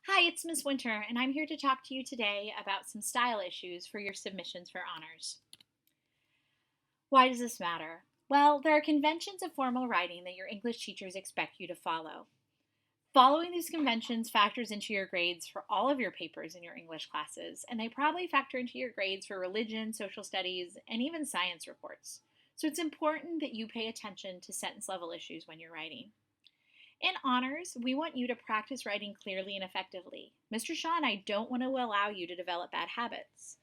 Hi, it's Miss Winter, and I'm here to talk to you today about some style issues for your submissions for honors. Why does this matter? Well, there are conventions of formal writing that your English teachers expect you to follow. Following these conventions factors into your grades for all of your papers in your English classes, and they probably factor into your grades for religion, social studies, and even science reports. So it's important that you pay attention to sentence level issues when you're writing. In honors, we want you to practice writing clearly and effectively. Mr. Shaw and I don't want to allow you to develop bad habits.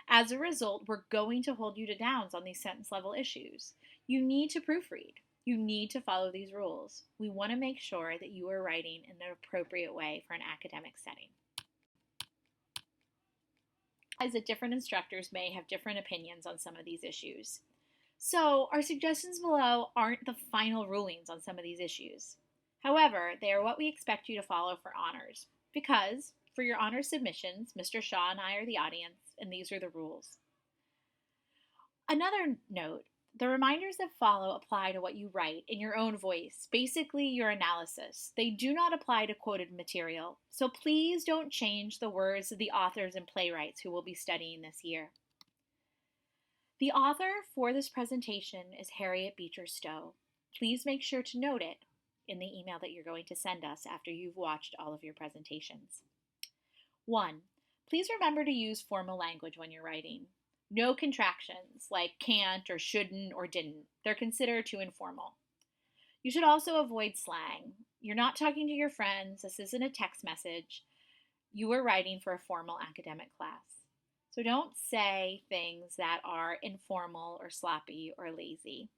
As a result, we're going to hold you to downs on these sentence level issues. You need to proofread. You need to follow these rules. We want to make sure that you are writing in an appropriate way for an academic setting. As that different instructors may have different opinions on some of these issues. So, our suggestions below aren't the final rulings on some of these issues. However, they are what we expect you to follow for honors, because for your honors submissions, Mr. Shaw and I are the audience, and these are the rules. Another note, the reminders that follow apply to what you write in your own voice, basically your analysis. They do not apply to quoted material, so please don't change the words of the authors and playwrights who will be studying this year. The author for this presentation is Harriet Beecher Stowe. Please make sure to note it in the email that you're going to send us after you've watched all of your presentations. 1. Please remember to use formal language when you're writing. No contractions like can't or shouldn't or didn't. They're considered too informal. You should also avoid slang. You're not talking to your friends. This isn't a text message. You are writing for a formal academic class. So don't say things that are informal or sloppy or lazy.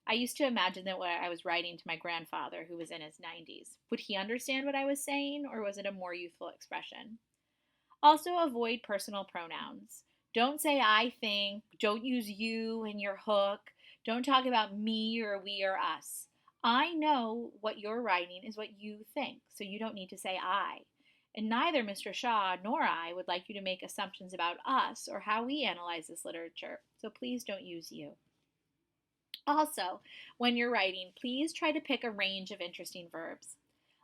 I used to imagine that when I was writing to my grandfather, who was in his 90s, would he understand what I was saying, or was it a more youthful expression? Also, avoid personal pronouns. Don't say I think, don't use you in your hook, don't talk about me or we or us. I know what you're writing is what you think, so you don't need to say I. And neither Mr. Shaw nor I would like you to make assumptions about us or how we analyze this literature, so please don't use you. Also, when you're writing, please try to pick a range of interesting verbs.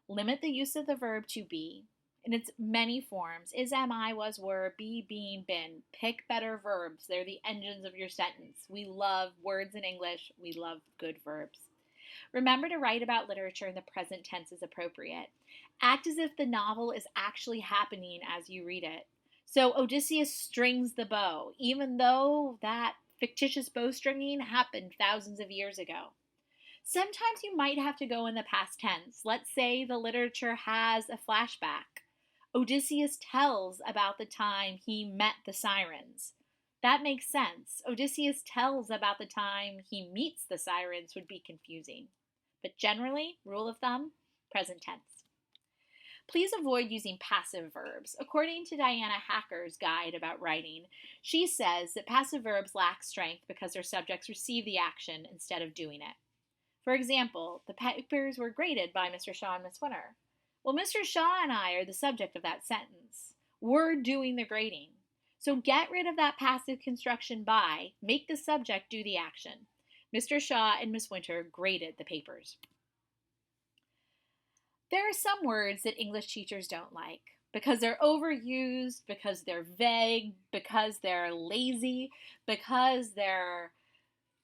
Limit the use of the verb to be in its many forms: is, am, I, was, were, be, being, been. Pick better verbs. They're the engines of your sentence. We love words in English. We love good verbs. Remember to write about literature in the present tense as appropriate. Act as if the novel is actually happening as you read it. So Odysseus strings the bow, even though that fictitious bowstringing happened thousands of years ago. Sometimes you might have to go in the past tense. Let's say the literature has a flashback. Odysseus tells about the time he met the sirens. That makes sense. Odysseus tells about the time he meets the sirens would be confusing. But generally, rule of thumb, present tense. Please avoid using passive verbs. According to Diana Hacker's guide about writing, she says that passive verbs lack strength because their subjects receive the action instead of doing it. For example, the papers were graded by Mr. Shaw and Miss Winter. Well, Mr. Shaw and I are the subject of that sentence. We're doing the grading. So get rid of that passive construction by, make the subject do the action. Mr. Shaw and Miss Winter graded the papers. There are some words that English teachers don't like because they're overused, because they're vague, because they're lazy, because they're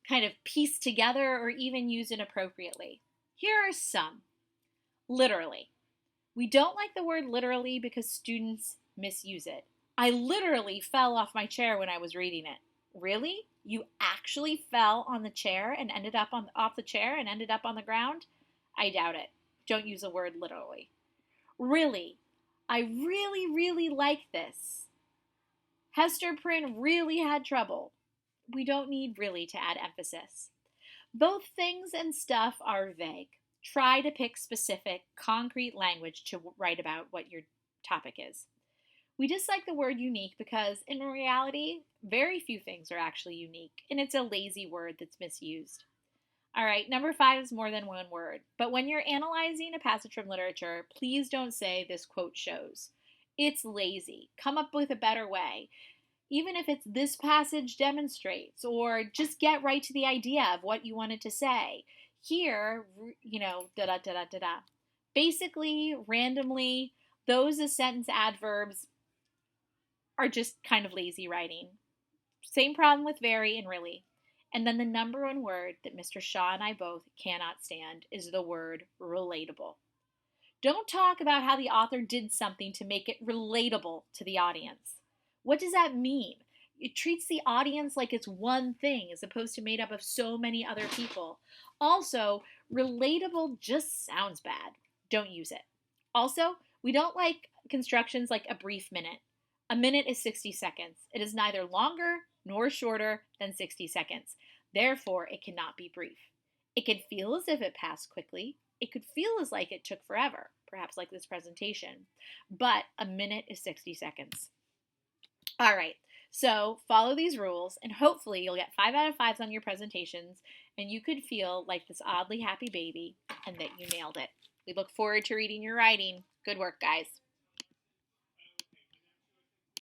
kind of pieced together or even used inappropriately. Here are some. Literally. We don't like the word literally because students misuse it. I literally fell off my chair when I was reading it. Really? You actually fell on the chair and ended up off the chair and ended up on the ground? I doubt it. Don't use the word literally. Really? I really like this. Hester Prynne really had trouble. We don't need really to add emphasis. Both things and stuff are vague. Try to pick specific, concrete language to write about what your topic is. We dislike the word unique because, in reality, very few things are actually unique, and it's a lazy word that's misused. All right, number 5 is more than one word, but when you're analyzing a passage from literature, please don't say this quote shows. It's lazy. Come up with a better way. Even if it's this passage demonstrates, or just get right to the idea of what you wanted to say. Here, da da da da da da. Basically, randomly, Those as sentence adverbs are just kind of lazy writing. Same problem with very and really. And then the number one word that Mr. Shaw and I both cannot stand is the word relatable. Don't talk about how the author did something to make it relatable to the audience. What does that mean? It treats the audience like it's one thing as opposed to made up of so many other people. Also, relatable just sounds bad. Don't use it. Also, we don't like constructions like a brief minute. A minute is 60 seconds. It is neither longer nor shorter than 60 seconds. Therefore, it cannot be brief. It can feel as if it passed quickly. It could feel as like it took forever, perhaps like this presentation. But a minute is 60 seconds. All right, so follow these rules, and hopefully you'll get 5 out of 5s on your presentations, and you could feel like this oddly happy baby and that you nailed it. We look forward to reading your writing. Good work, guys.